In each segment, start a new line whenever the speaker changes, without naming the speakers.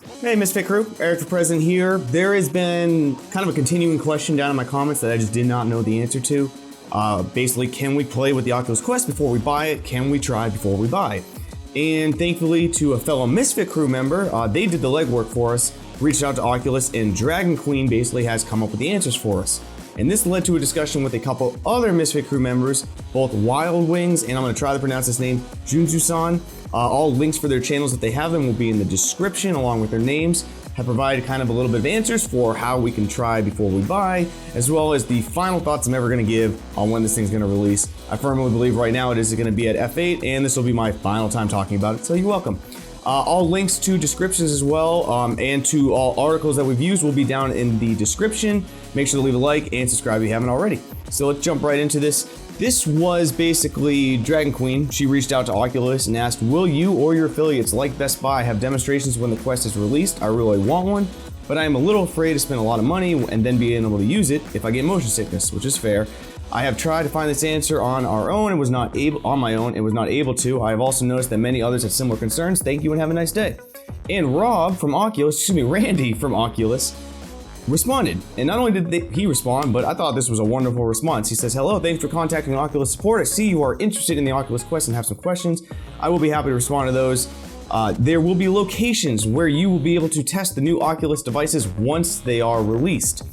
Hey Misfit Crew, Eric for President here. There has been kind of a continuing question down in my comments that I just did not know the answer to. Basically, can we play with the Oculus Quest before we buy it? Can we try before we buy it? And thankfully to a fellow Misfit Crew member, they did the legwork for us, reached out to Oculus, and DragonQueen basically has come up with the answers for us. And this led to a discussion with a couple other Misfit Crew members, both Wild Wings, and I'm going to try to pronounce his name, JyounzuSan. All links for their channels, if they have them, will be in the description along with their names. Have provided kind of a little bit of answers for how we can try before we buy, as well as the final thoughts I'm ever going to give on when this thing's going to release. I firmly believe right now it is going to be at F8, and this will be my final time talking about it, so you're welcome. All links to descriptions as well, and to all articles that we've used will be down in the description. Make sure to leave a like and subscribe if you haven't already. So let's jump right into this. This was basically DragonQueen. She reached out to Oculus and asked, will you or your affiliates like Best Buy have demonstrations when the Quest is released? I really want one, but I am a little afraid to spend a lot of money and then being able to use it if I get motion sickness, which is fair. I have tried to find this answer on our own and was not able to. I have also noticed that many others have similar concerns. Thank you and have a nice day. And Randy from Oculus responded. And not only did he respond, but I thought this was a wonderful response. He says, hello, thanks for contacting Oculus support. I see you are interested in the Oculus Quest and have some questions. I will be happy to respond to those. There will be locations where you will be able to test the new Oculus devices once they are released.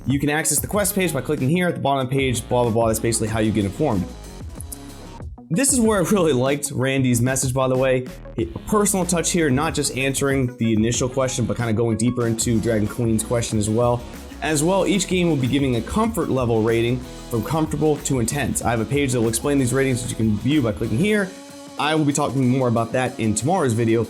You can access the Quest page by clicking here at the bottom of the page, blah, blah, blah. That's basically how you get informed. This is where I really liked Randy's message, by the way. A personal touch here, not just answering the initial question, but kind of going deeper into DragonQueen's question as well. As well, each game will be giving a comfort level rating from comfortable to intense. I have a page that will explain these ratings that you can view by clicking here. I will be talking more about that in tomorrow's video.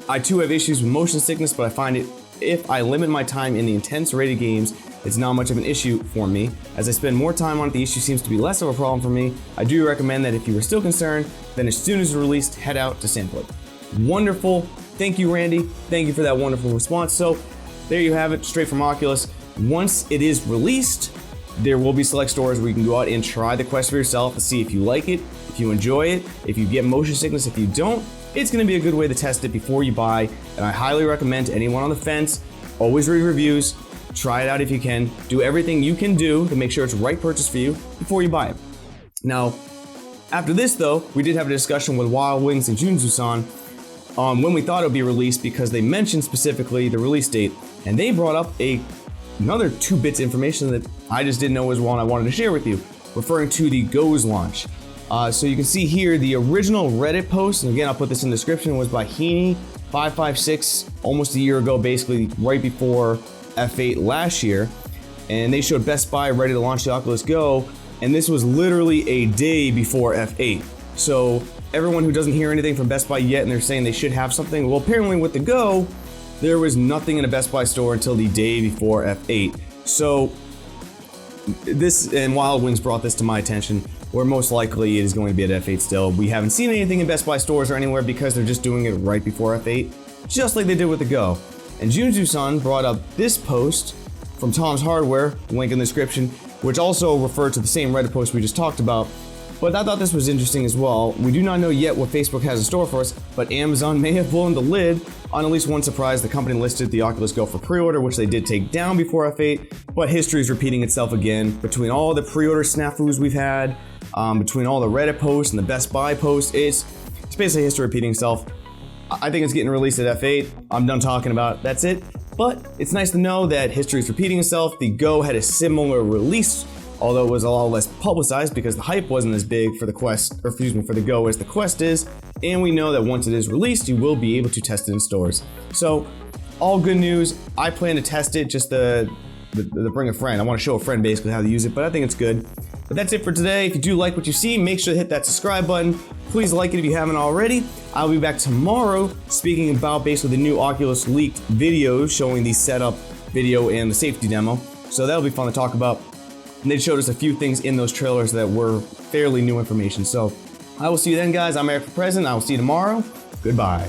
I too have issues with motion sickness, but I find it if I limit my time in the intense rated games, it's not much of an issue for me. As I spend more time on it, the issue seems to be less of a problem for me. I do recommend that if you are still concerned, then as soon as it's released, head out to sample it. Wonderful. Thank you, Randy. Thank you for that wonderful response. So there you have it, straight from Oculus. Once it is released, there will be select stores where you can go out and try the Quest for yourself to see if you like it, if you enjoy it, if you get motion sickness. If you don't, it's going to be a good way to test it before you buy. And I highly recommend to anyone on the fence, always read reviews. Try it out if you can. Do everything you can do to make sure it's the right purchase for you before you buy it. Now, after this though, we did have a discussion with Wild Wings and JyounzuSan on when we thought it would be released, because they mentioned specifically the release date, and they brought up another 2 bits information that I just didn't know was one I wanted to share with you, referring to the Go's launch. So you can see here the original Reddit post, and again I'll put this in the description, was by Heanny555 almost a year ago, basically right before F8 last year, and they showed Best Buy ready to launch the Oculus Go, and this was literally a day before F8. So everyone who doesn't hear anything from Best Buy yet and they're saying they should have something, well, apparently with the Go, there was nothing in a Best Buy store until the day before F8. So this, and Wild Wings brought this to my attention, where most likely it is going to be at F8 still. We haven't seen anything in Best Buy stores or anywhere because they're just doing it right before F8, just like they did with the Go. And JyounzuSan brought up this post from Tom's Hardware, link in the description, which also referred to the same Reddit post we just talked about. But I thought this was interesting as well. We do not know yet what Facebook has in store for us, but Amazon may have blown the lid on at least one surprise. The company listed the Oculus Go for pre-order, which they did take down before F8, but history is repeating itself again. Between all the pre-order snafus we've had, between all the Reddit posts and the Best Buy posts, it's basically history repeating itself. I think it's getting released at F8. I'm done talking about it. That's it. But it's nice to know that history is repeating itself. The Go had a similar release, although it was a lot less publicized because the hype wasn't as big for the Quest, or excuse me, for the Go as the Quest is. And we know that once it is released, you will be able to test it in stores. So, all good news. I plan to test it just to bring a friend. I want to show a friend basically how to use it, but I think it's good. But that's it for today. If you do like what you see, make sure to hit that subscribe button. Please like it if you haven't already. I'll be back tomorrow speaking about basically the new Oculus leaked videos showing the setup video and the safety demo. So that'll be fun to talk about. And they showed us a few things in those trailers that were fairly new information. So I will see you then, guys. I'm Eric for President. I will see you tomorrow. Goodbye.